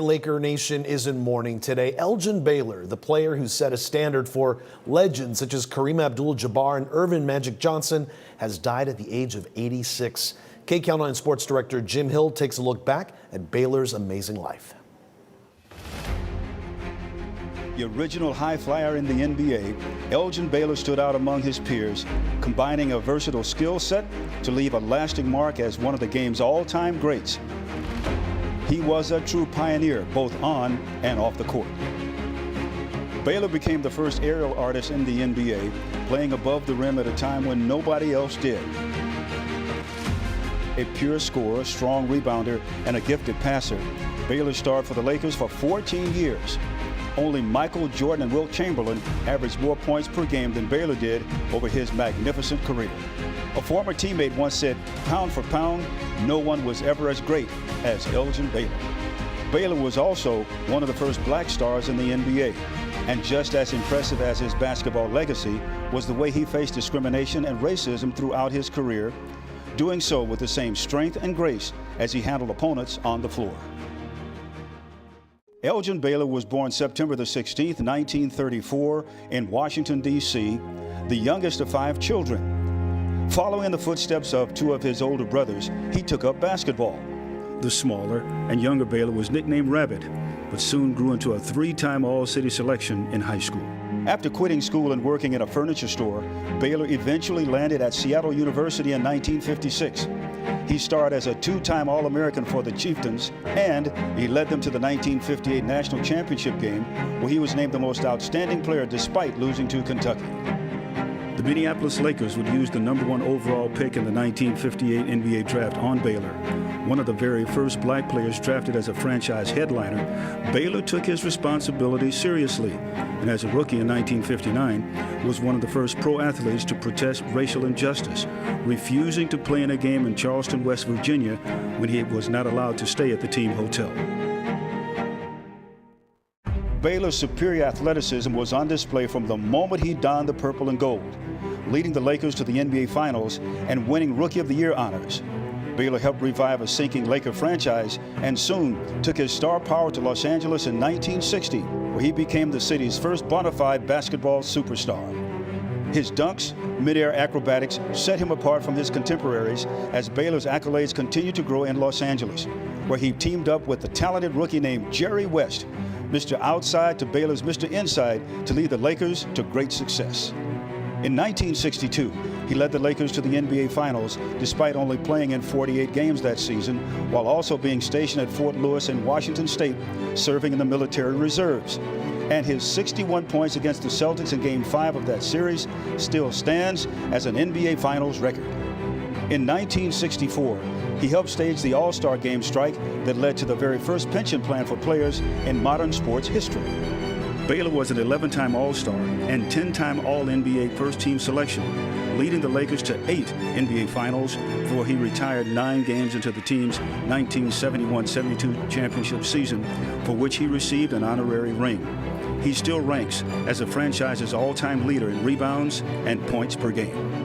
Laker Nation is in mourning today. Elgin Baylor, the player who set a standard for legends such as Kareem Abdul-Jabbar and Earvin Magic Johnson, has died at the age of 86. KCAL 9 Sports Director Jim Hill takes a look back at Baylor's amazing life. The original high flyer in the NBA, Elgin Baylor stood out among his peers, combining a versatile skill set to leave a lasting mark as one of the game's all-time greats. He was a true pioneer, both on and off the court. Baylor became the first aerial artist in the NBA, playing above the rim at a time when nobody else did. A pure scorer, strong rebounder, and a gifted passer, Baylor starred for the Lakers for 14 years. Only Michael Jordan and Wilt Chamberlain averaged more points per game than Baylor did over his magnificent career. A former teammate once said, "Pound for pound, no one was ever as great as Elgin Baylor." Baylor was also one of the first black stars in the NBA. And just as impressive as his basketball legacy was the way he faced discrimination and racism throughout his career, doing so with the same strength and grace as he handled opponents on the floor. Elgin Baylor was born September the 16th, 1934 in Washington, D.C., the youngest of 5 children. Following in the footsteps of 2 of his older brothers, he took up basketball. The smaller and younger Baylor was nicknamed Rabbit, but soon grew into a 3-time All-City selection in high school. After quitting school and working in a furniture store, Baylor eventually landed at Seattle University in 1956. He starred as a 2-time All-American for the Chieftains, and he led them to the 1958 National Championship game, where he was named the most outstanding player despite losing to Kentucky. The Minneapolis Lakers would use the #1 overall pick in the 1958 NBA draft on Baylor. One of the very first black players drafted as a franchise headliner, Baylor took his responsibility seriously, and as a rookie in 1959, was one of the first pro athletes to protest racial injustice, refusing to play in a game in Charleston, West Virginia, when he was not allowed to stay at the team hotel. Baylor's superior athleticism was on display from the moment he donned the purple and gold, leading the Lakers to the NBA Finals and winning Rookie of the Year honors. Baylor helped revive a sinking Laker franchise and soon took his star power to Los Angeles in 1960, where he became the city's first bona fide basketball superstar. His dunks, mid-air acrobatics set him apart from his contemporaries as Baylor's accolades continued to grow in Los Angeles, where he teamed up with the talented rookie named Jerry West, Mr. Outside to Baylor's Mr. Inside, to lead the Lakers to great success. In 1962, he led the Lakers to the NBA Finals despite only playing in 48 games that season, while also being stationed at Fort Lewis in Washington State, serving in the military reserves. And his 61 points against the Celtics in Game 5 of that series still stands as an NBA Finals record. In 1964, he helped stage the All-Star Game strike that led to the very first pension plan for players in modern sports history. Baylor was an 11-time All-Star and 10-time All-NBA first-team selection, leading the Lakers to 8 NBA Finals before he retired 9 games into the team's 1971-72 championship season, for which he received an honorary ring. He still ranks as the franchise's all-time leader in rebounds and points per game.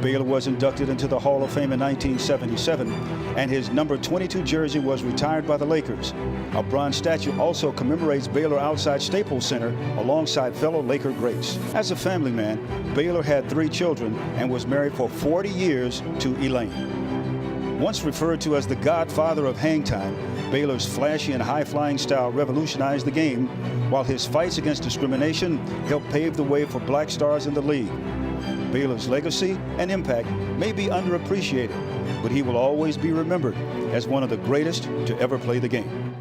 Baylor was inducted into the Hall of Fame in 1977, and his number 22 jersey was retired by the Lakers. A bronze statue also commemorates Baylor outside Staples Center alongside fellow Laker greats. As a family man, Baylor had 3 children and was married for 40 years to Elaine. Once referred to as the godfather of hang time, Baylor's flashy and high-flying style revolutionized the game, while his fights against discrimination helped pave the way for black stars in the league. Baylor's legacy and impact may be underappreciated, but he will always be remembered as one of the greatest to ever play the game.